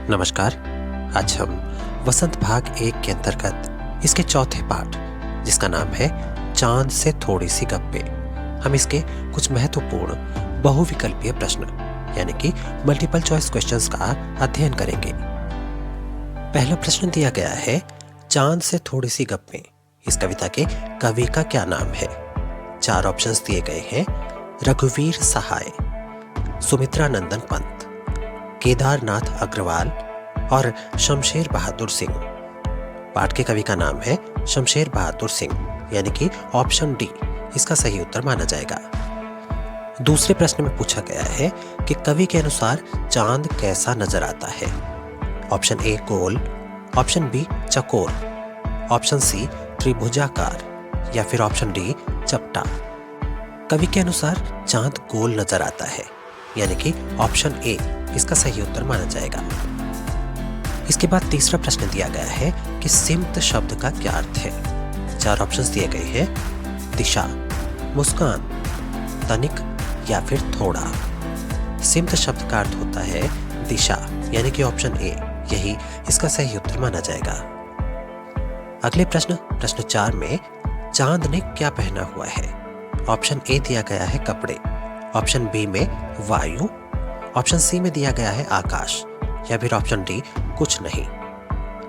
नमस्कार। आज हम वसंत भाग 1 के अंतर्गत इसके चौथे पाठ, जिसका नाम है चांद से थोड़ी सी गप्पें, हम इसके कुछ महत्वपूर्ण बहुविकल्पीय प्रश्न यानी कि मल्टीपल चॉइस क्वेश्चंस का अध्ययन करेंगे। पहला प्रश्न दिया गया है, चांद से थोड़ी सी गप्पें, इस कविता के कवि का क्या नाम है? 4 ऑप्शंस दिए गए हैं, रघुवीर सहाय, सुमित्रा नंदन पंत, केदारनाथ अग्रवाल और शमशेर बहादुर सिंह। पाठ के कवि का नाम है शमशेर बहादुर सिंह, यानी कि ऑप्शन डी इसका सही उत्तर माना जाएगा। दूसरे प्रश्न में पूछा गया है कि कवि के अनुसार चांद कैसा नजर आता है? ऑप्शन ए गोल, ऑप्शन बी चकोर, ऑप्शन सी त्रिभुजाकार या फिर ऑप्शन डी चपटा। कवि के अनुसार चांद गोल नजर आता है, यानी कि ऑप्शन ए इसका सही उत्तर माना जाएगा। इसके बाद तीसरा प्रश्न दिया गया है कि सिमत शब्द का क्या अर्थ है? 4 ऑप्शंस दिए गए हैं, दिशा, मुस्कान, तनिक या फिर थोड़ा। सिमत शब्द का अर्थ होता है दिशा, यानी कि ऑप्शन ए यही इसका सही उत्तर माना जाएगा। अगले प्रश्न 4 में चांद ने क्या पहना हुआ है? ऑप्शन ए दिया गया है कपड़े, ऑप्शन बी में वायु, ऑप्शन सी में दिया गया है आकाश या फिर ऑप्शन डी कुछ नहीं।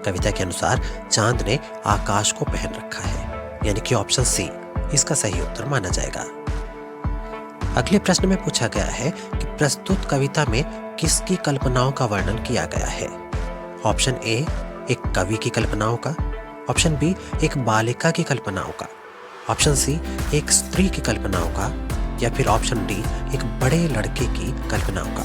कविता के अनुसार चांद ने आकाश को पहन रखा है, यानी कि ऑप्शन सी इसका सही उत्तर माना जाएगा। अगले प्रश्न में पूछा गया है कि प्रस्तुत कविता में किसकी कल्पनाओं का वर्णन किया गया है? ऑप्शन ए एक कवि की कल्पनाओं का, ऑप्शन बी एक बालिका की कल्पनाओं का, ऑप्शन सी एक स्त्री की कल्पनाओं का या फिर ऑप्शन डी एक बड़े लड़के की कल्पनाओं का।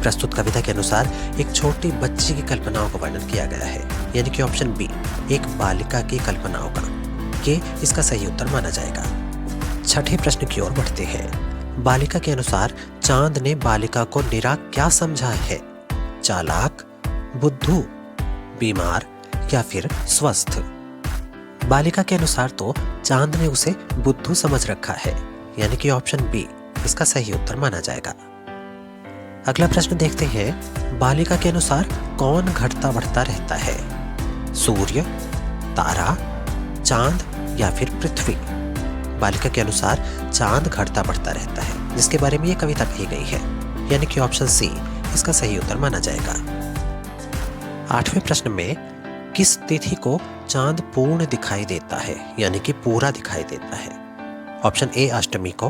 प्रस्तुत कविता के अनुसार एक छोटी बच्ची की कल्पनाओं का वर्णन किया गया है, यानी कि ऑप्शन बी एक बालिका की कल्पनाओं का। ये इसका सही उत्तर माना जाएगा। छठे प्रश्न की ओर बढ़ते हैं। बालिका के अनुसार चांद ने बालिका को निरा क्या समझा है? चालाक, बुद्धू, बीमार या फिर स्वस्थ। बालिका के अनुसार तो चांद ने उसे बुद्धू समझ रखा है, यानी कि ऑप्शन बी इसका सही उत्तर माना जाएगा। अगला प्रश्न देखते हैं, बालिका के अनुसार कौन घटता बढ़ता रहता है? सूर्य, तारा, चांद या फिर पृथ्वी। बालिका के अनुसार चांद घटता बढ़ता रहता है, जिसके बारे में यह कविता कही गई है, यानी कि ऑप्शन सी इसका सही उत्तर माना जाएगा। 8वें प्रश्न में किस तिथि को चांद पूर्ण दिखाई देता है, यानी कि पूरा दिखाई देता है? ऑप्शन ए अष्टमी को,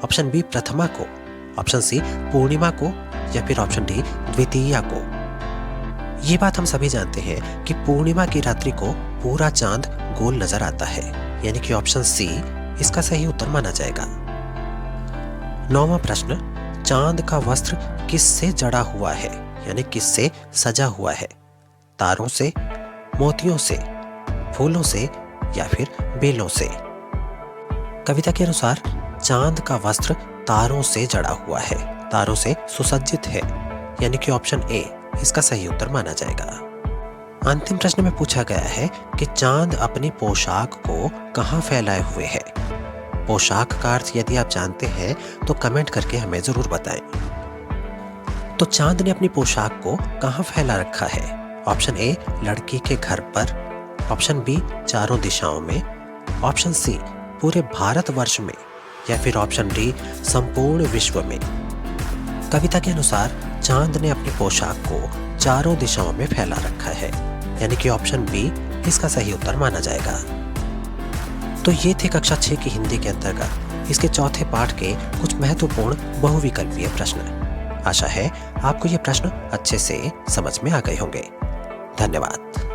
ऑप्शन बी प्रथमा को, ऑप्शन सी पूर्णिमा को या फिर ऑप्शन डी द्वितीया को। ये बात हम सभी जानते हैं कि पूर्णिमा की रात्रि को पूरा चांद गोल नजर आता है, यानी कि ऑप्शन सी इसका सही उत्तर माना जाएगा। 9वां प्रश्न, चांद का वस्त्र किससे जड़ा हुआ है, यानी किससे सजा हुआ है? तारों से, मोतियों से, फूलों से या फिर बेलों से। कविता के अनुसार चांद का वस्त्र तारों से जड़ा हुआ है, तारों से सुसज्जित है, यानी कि ऑप्शन ए इसका सही उत्तर माना जाएगा। अंतिम प्रश्न में पूछा गया है कि चांद अपनी पोशाक को कहां फैलाए हुए है? पोशाक का अर्थ यदि आप जानते हैं तो कमेंट करके हमें जरूर बताएं। तो चांद ने अपनी पोशाक को कहां फैला रखा है? ऑप्शन ए लड़की के घर पर, ऑप्शन बी चारों दिशाओं में, ऑप्शन सी पूरे भारतवर्ष में या फिर ऑप्शन डी संपूर्ण विश्व में। कविता के अनुसार चांद ने अपनी पोशाक को चारों दिशाओं में फैला रखा है, यानी कि ऑप्शन बी इसका सही उत्तर माना जाएगा। तो ये थे कक्षा 6 की हिंदी के अंतर्गत इसके चौथे पाठ के कुछ महत्वपूर्ण बहुविकल्पीय प्रश्न। आशा है आपको ये प्रश्न अच्छे से समझ में आ गए होंगे। धन्यवाद।